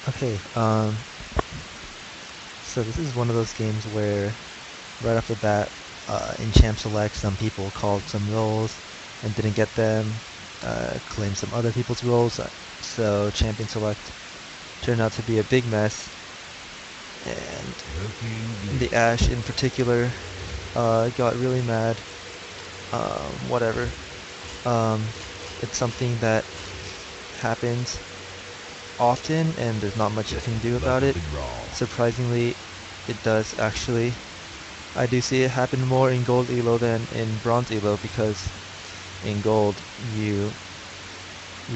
Okay, so this is one of those games where right off the bat, in Champ Select, some people called some roles and didn't get them, claimed some other people's roles, so Champion Select turned out to be a big mess, and the Ash in particular got really mad. Whatever. Um, it's something that happens often, and there's not much you can do about it. Surprisingly, it does actually. I do see it happen more in Gold Elo than in Bronze Elo, because in Gold you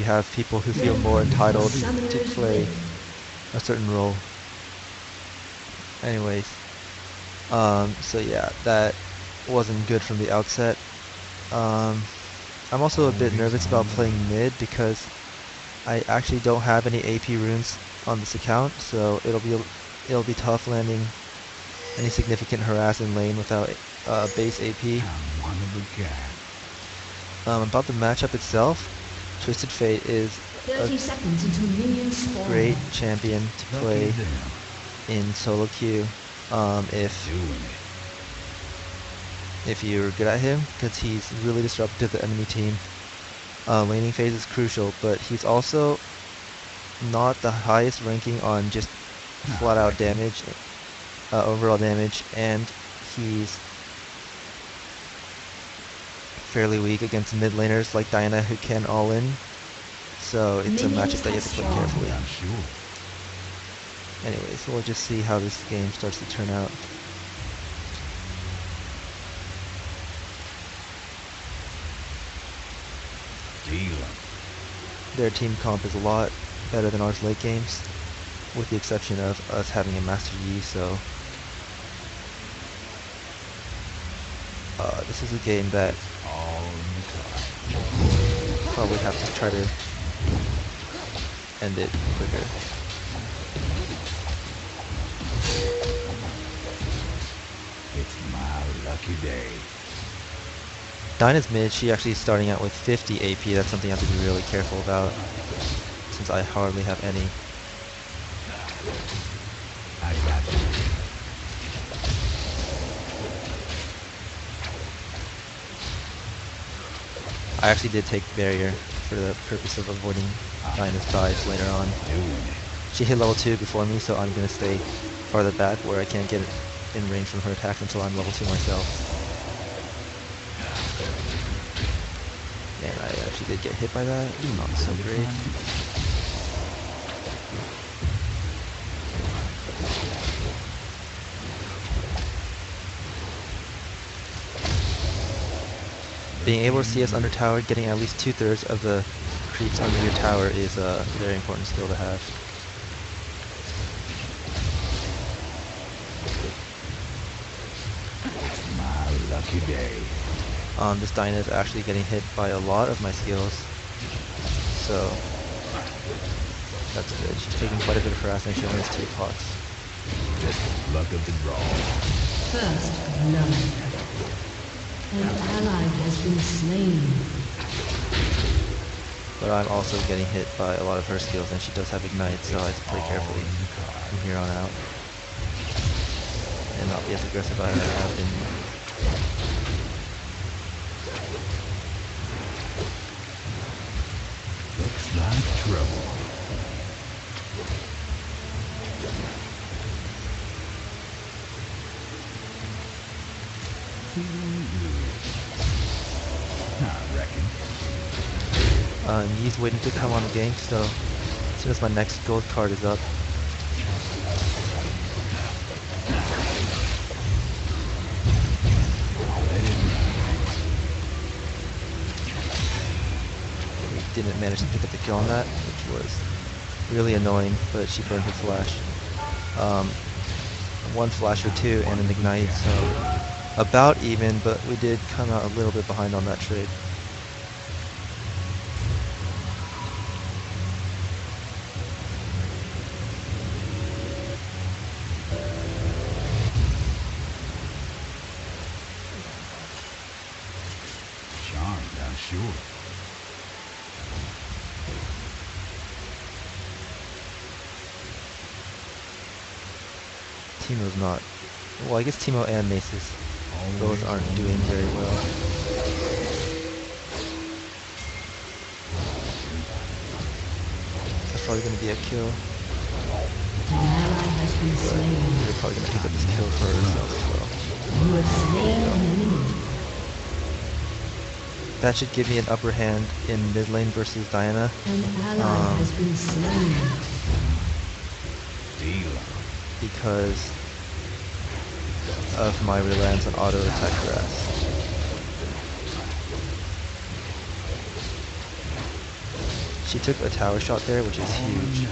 have people who feel more entitled to play a certain role. Anyways, so yeah, that wasn't good from the outset. I'm also a bit nervous about playing mid because I actually don't have any AP runes on this account, so it'll be tough landing any significant harass in lane without base AP. About the matchup itself, Twisted Fate is a great champion to play in solo queue if you're good at him, because he's really disruptive to the enemy team. Laning phase is crucial, but he's also not the highest ranking on just flat out damage, overall damage, and he's fairly weak against mid laners like Diana who can all in. So it's a matchup that you have to play carefully. Anyways, we'll just see how this game starts to turn out. Their team comp is a lot better than ours late games, with the exception of us having a Master Yi, so this is a game that probably have to try to end it quicker. It's my lucky day. Dinah's mid, she actually is starting out with 50 AP. That's something I have to be really careful about, since I hardly have any. I got you. I actually did take barrier for the purpose of avoiding Dinah's dives later on. She hit level 2 before me, so I'm going to stay farther back where I can't get in range from her attacks until I'm level 2 myself. And I actually did get hit by that. Not so great. Being able to see us under tower, getting at least 2/3 of the creeps under your tower is a very important skill to have. It's my lucky day. This Dinah is actually getting hit by a lot of my skills, so that's good. She's taking quite a bit of harassment. She only has 2 pots. Good luck of the draw. First blood. An ally has been slain. But I'm also getting hit by a lot of her skills, and she does have ignite, so I have to play carefully from here on out, and not be as aggressive as I have been. Looks like trouble. I reckon. He's waiting to come on the gank, so as soon as my next gold card is up, we didn't manage to pick up the kill on that, which was really annoying, but she burned her flash. 1 flash or 2 and an ignite, so about even, but we did come out a little bit behind on that trade. Charmed, I'm sure. Teemo's not. Well, I guess Teemo and Nasus both Always aren't on doing the very well. That's probably gonna be a kill. An ally has been slain. You're probably gonna pick up this kill for herself as well. You have slain an enemy. That should give me an upper hand in mid lane versus Diana. An ally has been slain. deal. Because of my reliance on auto attack harass. She took a tower shot there, which is huge.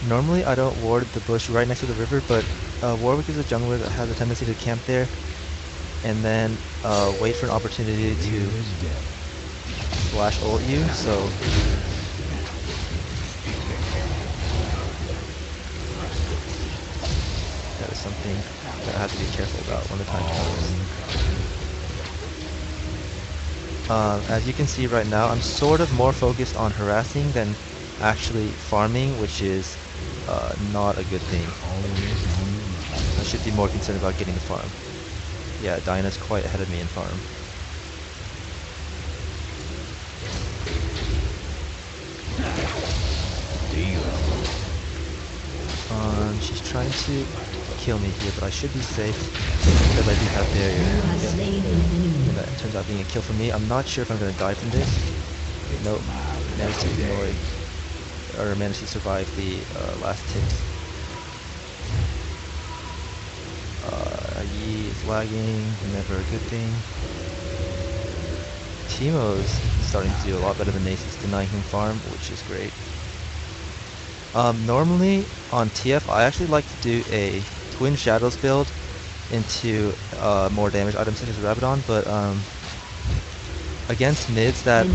Normally I don't ward the bush right next to the river, but Warwick is a jungler that has a tendency to camp there and then wait for an opportunity to flash ult you, so that is something that I have to be careful about when the time comes. As you can see right now, I'm sort of more focused on harassing than actually farming, which is not a good thing. I should be more concerned about getting the farm. Yeah, Diana's quite ahead of me in farm. She's trying to kill me here, but I should be safe because I do have barrier. And that turns out being a kill for me. I'm not sure if I'm going to die from this. Nope. Managed to avoid, or managed to survive the last ticks. Yi is lagging, never a good thing. Teemo's starting to do a lot better than Nasus, denying him farm, which is great. Normally on TF, I actually like to do a Twin Shadows build into more damage items such as Rabadon, but against mids that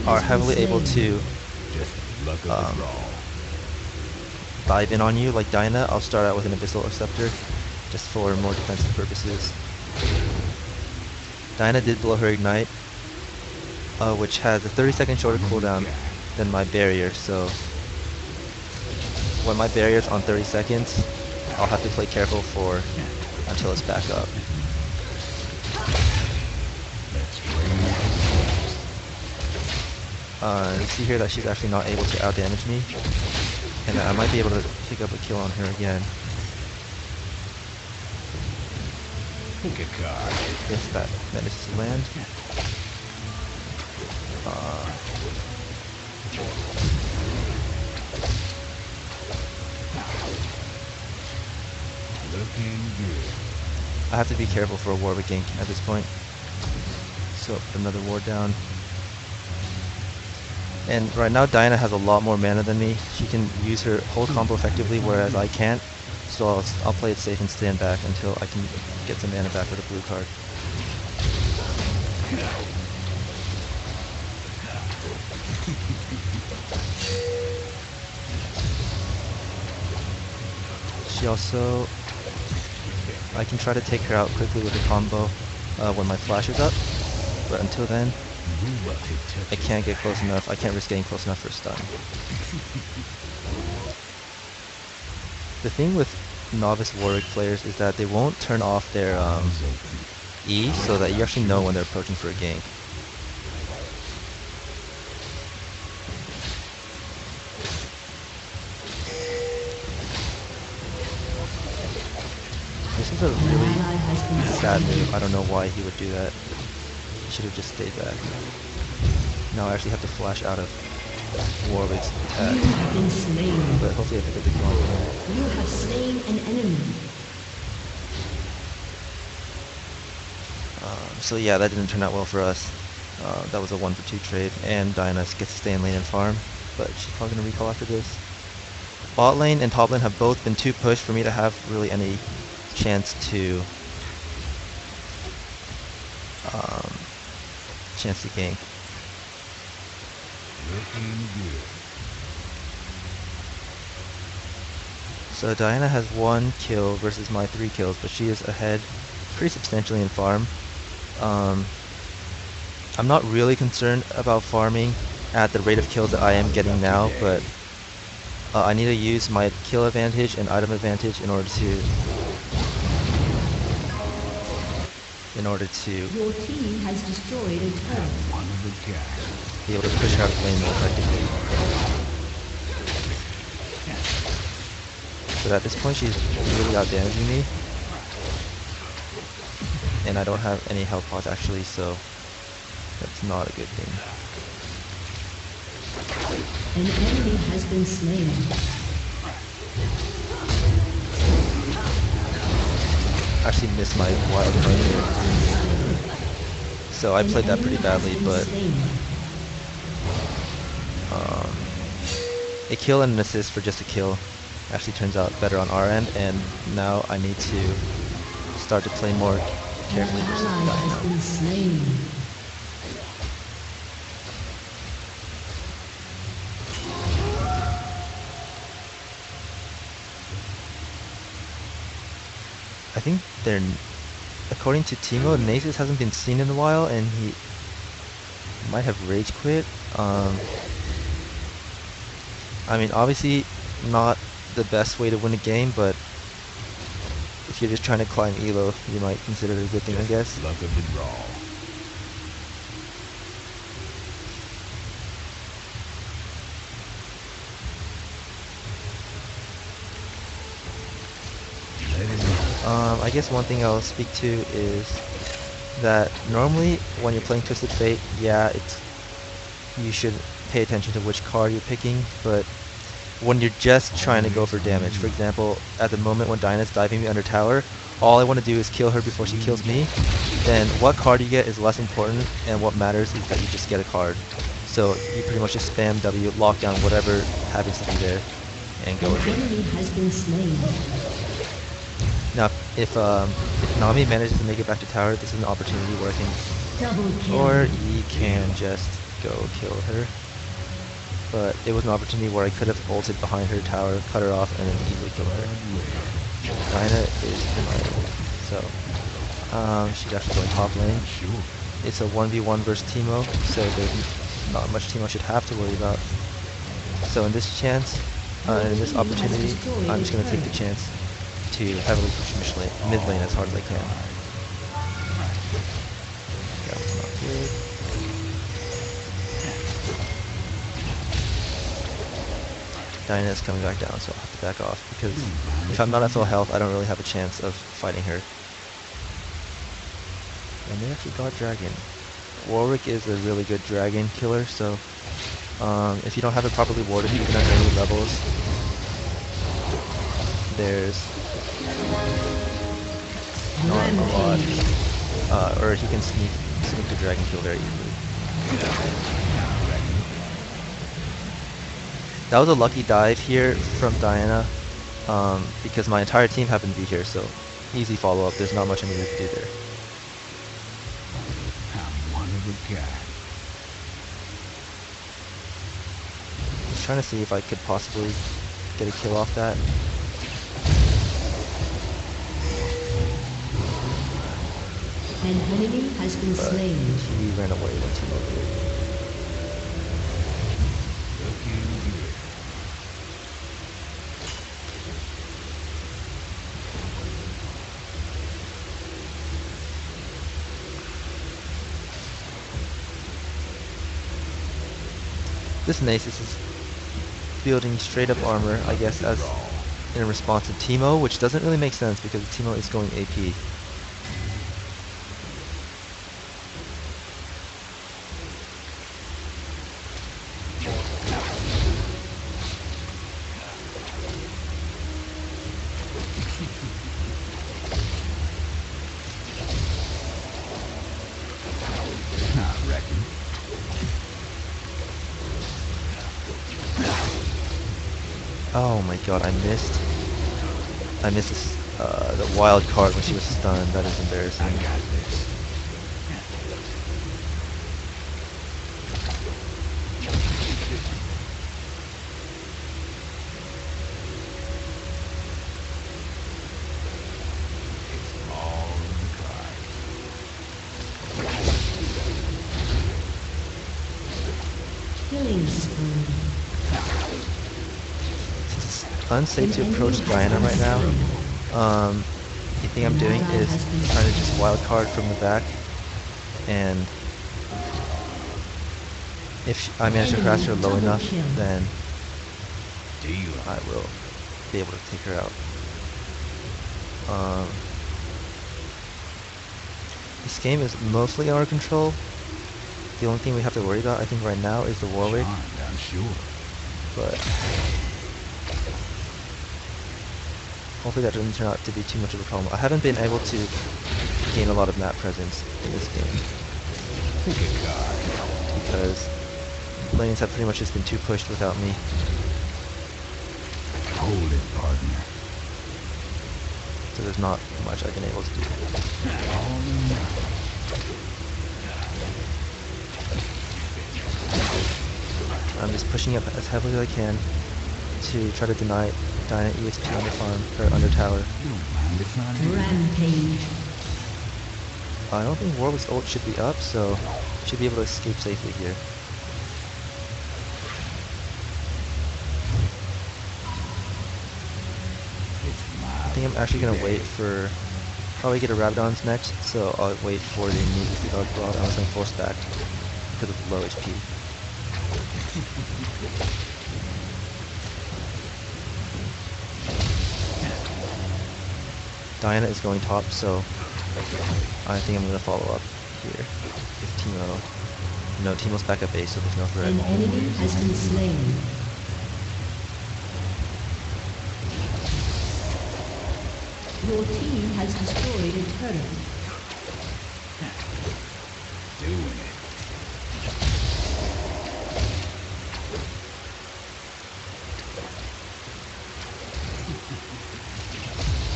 are heavily able to dive in on you, like Dinah, I'll start out with an Abyssal Receptor just for more defensive purposes. Dinah did blow her Ignite, which has a 30-second shorter cooldown than my barrier, so when my barrier's on 30 seconds, I'll have to play careful for until it's back up. You see here that she's actually not able to outdamage me, and I might be able to pick up a kill on her again. If that manages to land. I have to be careful for a Warwick gank at this point. So put another ward down. And right now Diana has a lot more mana than me. She can use her whole combo effectively, whereas I can't. So I'll play it safe and stand back until I can get some mana back with a blue card. She also, I can try to take her out quickly with a combo when my flash is up, but until then, I can't get close enough. I can't risk getting close enough for a stun. The thing with novice Warwick players is that they won't turn off their E, so that you actually know when they're approaching for a gank. This is a really sad move. I don't know why he would do that. He should have just stayed back. Now I actually have to flash out of Warwick's attack. You have been slain. But hopefully I pick up the kill on him. You have slain an enemy. So yeah, that didn't turn out well for us. That was a 1-for-2 trade, and Diana gets to stay in lane and farm, but she's probably going to recall after this. Bot lane and top lane have both been too pushed for me to have really any chance to gank. So Diana has 1 kill versus my 3 kills, but she is ahead pretty substantially in farm. I'm not really concerned about farming at the rate of kills that I am getting now, but I need to use my kill advantage and item advantage in order to Your team has destroyed a turret. One of a kind. be able to push her out of lane more effectively. But at this point she's really out damaging me. And I don't have any health pots actually, so that's not a good thing. An enemy has been slain. Actually missed my wild card here. So I played that pretty badly, but a kill and an assist for just a kill actually turns out better on our end, and now I need to start to play more carefully versus Ally has Diana. been slain. I think they're, according to Timo, Nasus hasn't been seen in a while, and he might have rage quit. I mean, obviously not the best way to win a game, but if you're just trying to climb elo, you might consider it a good thing, I guess. Luck of the draw. I guess one thing I'll speak to is that normally when you're playing Twisted Fate, yeah, you should pay attention to which card you're picking, but when you're just trying to go for damage, for example, at the moment when Dinah's diving me under tower, all I want to do is kill her before she kills me, then what card you get is less important, and what matters is that you just get a card. So you pretty much just spam W, lock down whatever happens to be there, and go An with it. enemy has been slain. Now, if Nami manages to make it back to tower, this is an opportunity where I can, Double kill. or he can just go kill her. But it was an opportunity where I could have ulted behind her tower, cut her off, and then easily kill her. Dinah is denied, so she's actually going top lane. Sure. It's a 1v1 versus Teemo, so there's not much Teemo should have to worry about. So in this chance, in this opportunity, I'm just going to take the chance to heavily push mid lane as hard as I can. That was not good. Dinah is coming back down, so I'll have to back off, because if I'm not at full health, I don't really have a chance of fighting her. And they actually got Dragon. Warwick is a really good Dragon killer, so if you don't have it properly warded, even at early levels, there's not a lot, or he can sneak the Dragon kill very easily. That was a lucky dive here from Diana, because my entire team happened to be here, so easy follow-up. There's not much I needed to do there. I'm one of a kind. Just trying to see if I could possibly get a kill off that. An enemy has been But slain. he ran away when Timo did. Looking good. This Nasus is building straight up armor, I guess, as in response to Teemo, which doesn't really make sense because Teemo is going AP. I reckon. Oh my god, I missed this, the wild card when she was stunned. That is embarrassing. I got this. unsafe An to enemy approach has Diana been right now. slain. The thing An I'm doing ally is has been trying to slain. just wild card from the back, and if I manage to harass her Enemy low double enough, kill. then Deal. I will be able to take her out. Um, this game is mostly in our control. The only thing we have to worry about, I think, right now is the Warwick, Charmed, I'm sure. but hopefully that doesn't turn out to be too much of a problem. I haven't been able to gain a lot of map presence in this game Pick a card. because lanes have pretty much just been too pushed without me. Hold it, partner. So there's not much I've been able to do. All in one. I'm just pushing up as heavily as I can to try to deny Diana EXP on the farm, or under tower. You don't mind if I do. Rampage. I don't think Warwick's ult should be up, so should be able to escape safely here. It's I think I'm actually gonna wait for, probably get a Rabadon's next, so I'll wait for the immediate dog broad unless I'm forced back because of low HP. Diana is going top, so I think I'm gonna follow up here. If Teemo, no, Teemo's back at base, so there's no threat. An enemy has been slain. Your team has destroyed a turret. doing it.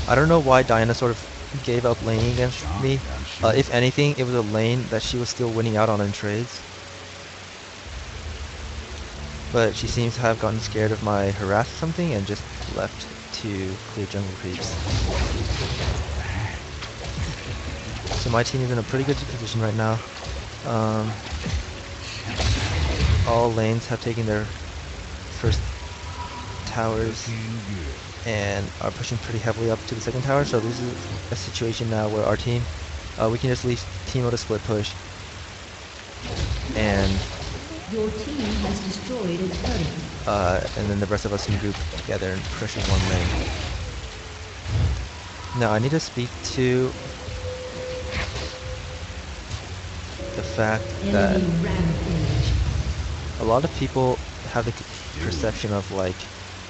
I don't know why Diana sort of gave up laning against me. If anything, it was a lane that she was still winning out on in trades. But she seems to have gotten scared of my harass or something and just left to clear jungle creeps. So my team is in a pretty good position right now. All lanes have taken their first towers and are pushing pretty heavily up to the second tower. So this is a situation now where our team, we can just leave Teemo to split push, and Your team has destroyed a turret. and then the rest of us can group together and pressure one lane. Now I need to speak to the fact that Enemy rampage. a lot of people have the perception of like,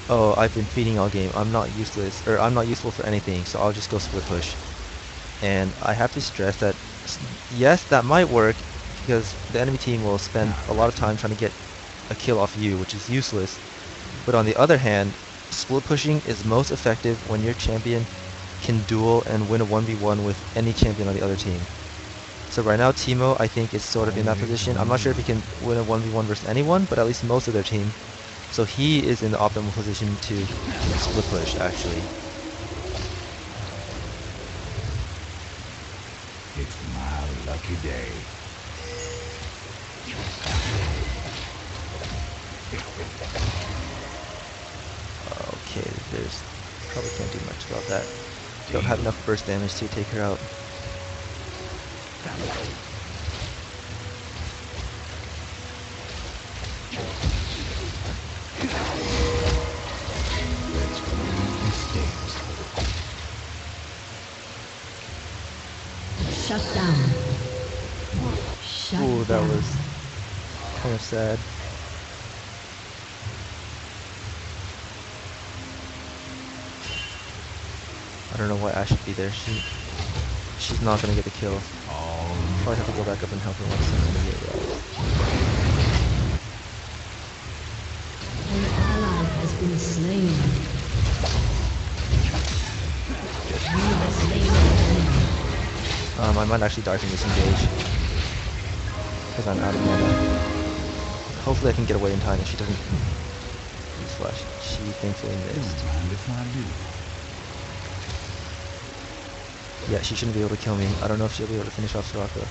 oh, I've been feeding all game, I'm not useless, or I'm not useful for anything, so I'll just go split push. And I have to stress that, yes, that might work, because the enemy team will spend a lot of time trying to get a kill off you, which is useless. But on the other hand, split pushing is most effective when your champion can duel and win a 1v1 with any champion on the other team. So right now, Teemo, I think, is sort of in that position. I'm not sure if he can win a 1v1 versus anyone, but at least most of their team. So he is in the optimal position to split push, actually. It's my lucky day. Okay, there's probably can't do much about that. Don't have enough burst damage to take her out. Shut down. Shut Ooh, that down. was kind of sad. I don't know why Ash should be there. She's not gonna get the kill. Probably have to go back up and help her once I'm gonna get aroused. An ally has been slain. You have slain an enemy. I might actually die from this engage because I'm out of mana. Hopefully I can get away in time if she doesn't use flash. She thankfully missed. Don't mind if I do. Yeah, she shouldn't be able to kill me. I don't know if she'll be able to finish off Soraka.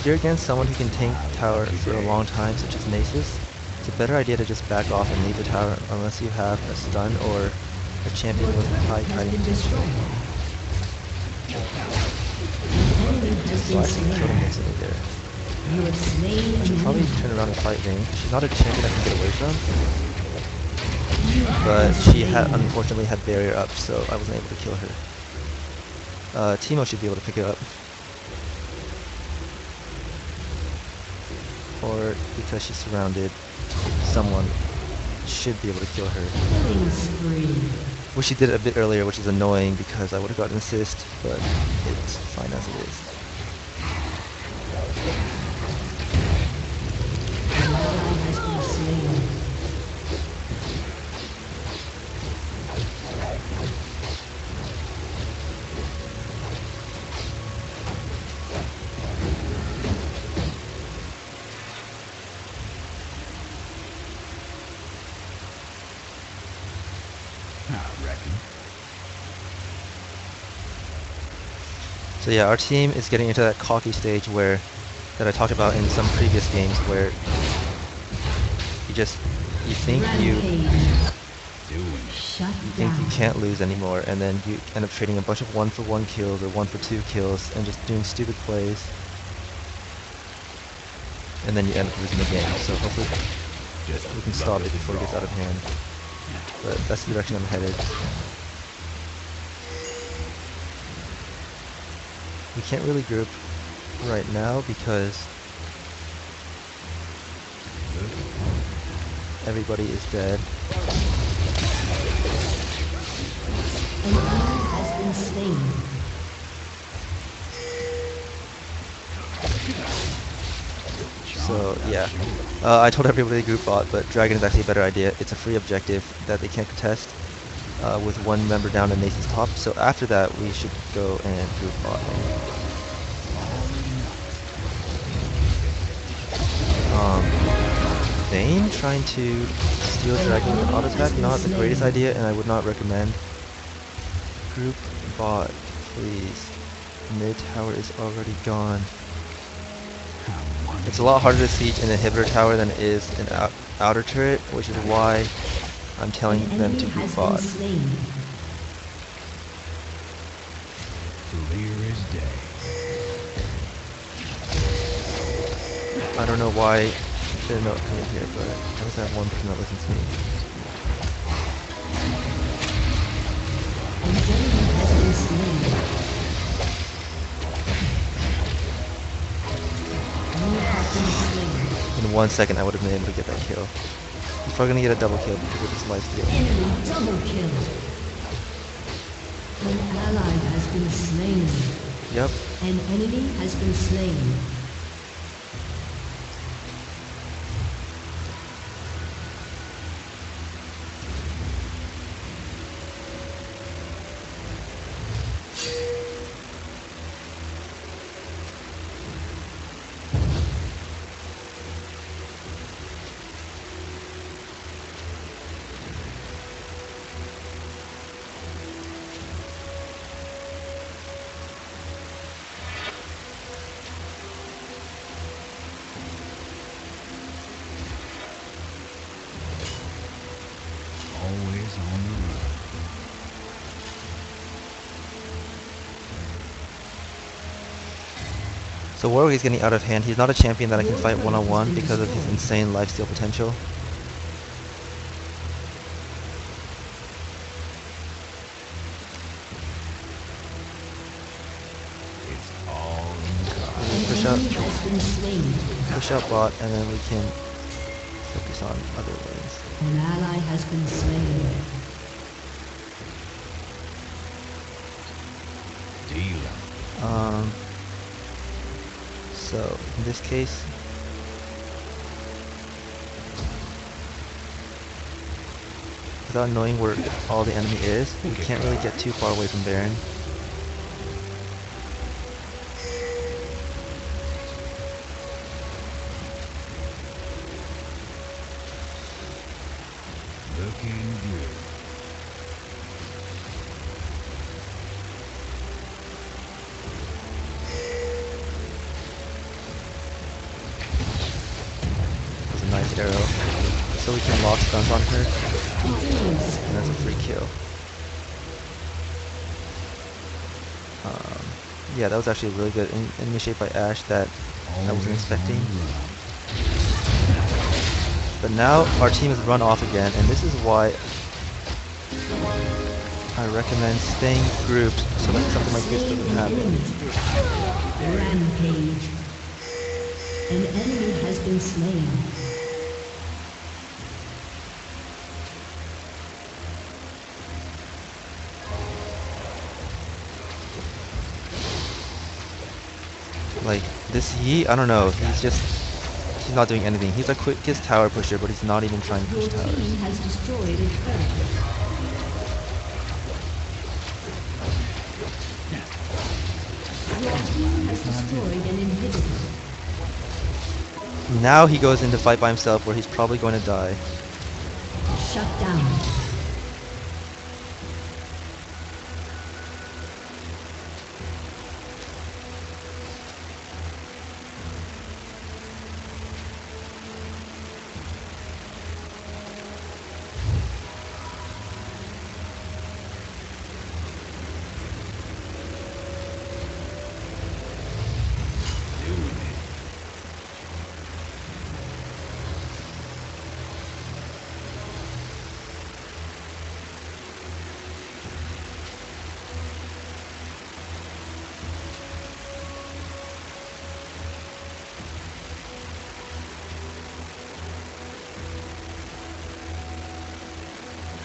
if you're against someone who can tank tower for a long time, such as Nasus, it's a better idea to just back off and leave the tower unless you have a stun or a champion with high Has kiting been potential. destroyed. An enemy has So I been actually killed him slain. instantly there. You have slain I an should probably enemy. turn around and fight Vayne. She's not a champion I can get away from, You have but been she had slain. unfortunately had barrier up, so I wasn't able to kill her. Teemo should be able to pick it up. Or because she's surrounded, someone should be able to kill her. Killing spree. Wish she did it a bit earlier, which is annoying because I would have got an assist, but it's fine as it is. An ally has been slain. I reckon. So yeah, our team is getting into that cocky stage where that I talked about in some previous games where you think you Rampage. Doing it. Shut think you down. can't lose anymore, and then you end up trading a bunch of 1-for-1 kills or 1-for-2 kills and just doing stupid plays, and then you end up losing the game. So hopefully Just we can luck stop of it the before it gets out of draw. hand. But that's the direction I'm headed. We can't really group right now because everybody is dead. An enemy has been slain. So yeah, I told everybody to group bot, but Dragon is actually a better idea. It's a free objective that they can't contest with one member down and Nathan's top. So after that, we should go and group bot. Vayne trying to steal Dragon with auto attack, not the greatest idea, and I would not recommend. Group bot, please. Mid tower is already gone. It's a lot harder to siege an inhibitor tower than it is an outer turret, which is why I'm telling An them enemy to group has been bot. slain. Clear as day. I don't know why they're not coming here, but I just have one person that listens to me. An enemy has been slain. You have been slain. In 1 second, I would have been able to get that kill. He's probably gonna get a double kill because of his lifesteal. Enemy double kill. An ally has been slain. Yep. An enemy has been slain. Always on the run. So Warwick is getting out of hand. He's not a champion that I can fight one-on-one because of his insane lifesteal potential. It's all in the cards. An Push out, enemy has been slain. push out bot, and then we can focus on other lanes. An ally has been slain. Dealer. So in this case, without knowing where all the enemy is, we can't really get too far away from Baron. Looking good. rocket arrow, so we can lock stuns on her, Continuous. and that's a free kill. Yeah, that was actually a really good initiate by Ashe that I wasn't Always expecting. on the run. But now our team has run off again, and this is why I recommend staying grouped so that something like this doesn't happen. Rampage. An enemy has been slain. Like, this Yi, I don't know, he's not doing anything. He's a quickest tower pusher, but he's not even trying to Your push towers. team has destroyed a turret. Your team has destroyed an inhibitor. Now he goes into fight by himself where he's probably going to die. Shut down. Doing it.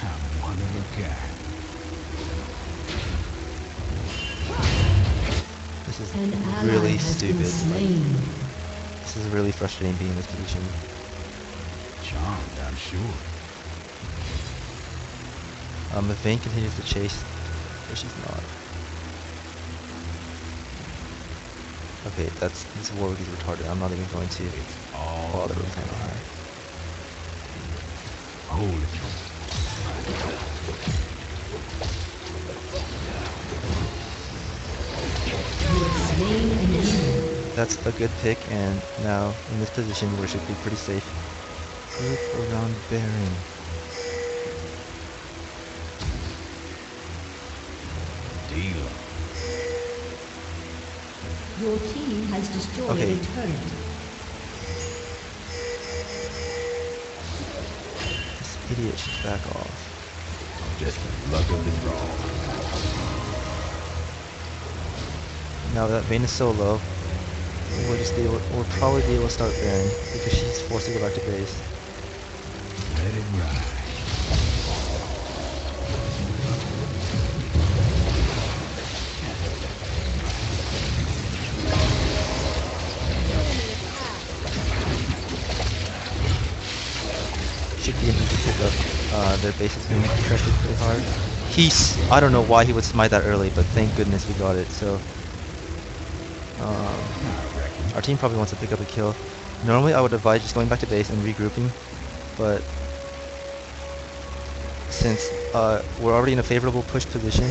I'm one of a kind. This is An ally really has been stupid. slain. This is really frustrating being in this position. Charmed, I'm sure. If Vayne continues to chase, but she's not. Okay, this Warwick is retarded. I'm not even going to It's all bother in with the him. heart. Hold it. You have slain an enemy. That's a good pick, and now in this position we should be pretty safe. Group around Baron. Dealer. Your team has destroyed Okay. a turret. This idiot should back off. Just the luck of the draw. Now that Vayne is so low, we'll probably be able to start Baron because she's forced to go back to base. Let it ride. Should be an easy pickup. Their base is being pressured pretty hard. I don't know why he would smite that early, but thank goodness we got it. So our team probably wants to pick up a kill. Normally I would advise just going back to base and regrouping, but since we're already in a favorable push position,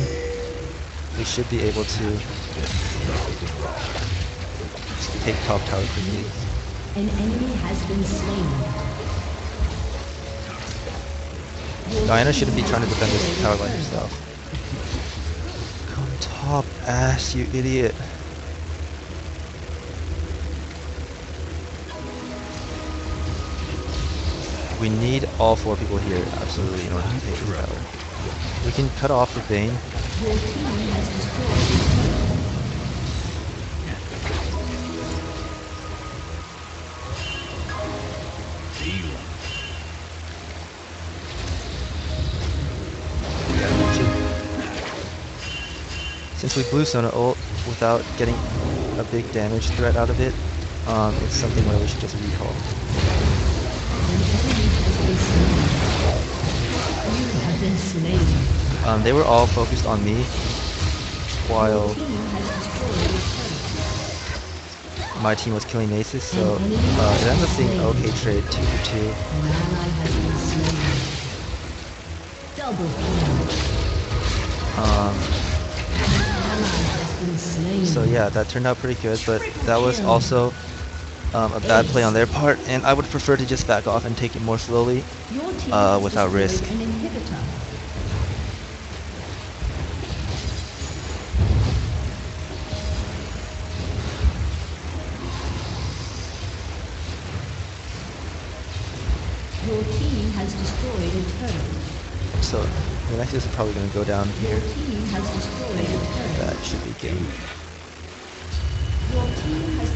we should be able to just take top tower quickly. An enemy has been slain. Your Diana team shouldn't be has trying to defend this destroyed tower a by turret. herself. Come top, Ash, you idiot. We need all 4 people here, absolutely, in order to take this tower. We can cut off the Vayne. Your team has destroyed a turret. Dealer. Since we blew Sona ult without getting a big damage threat out of it, it's something where we should just recall. An enemy has been slain. You have been slain. They were all focused on me, while Your team has destroyed a turret. my team was killing Nasus, so it ends up being an okay trade, 2 for 2. An ally has been slain. Double kill. Um, An ally has been slain. so yeah, that turned out pretty good, but that was also a bad play on their part, and I would prefer to just back off and take it more slowly, Your team has without destroyed risk. an inhibitor. Your team has destroyed a turret. So the Nexus is probably going to go down Your here. team has destroyed a turret. That should be game. Your team has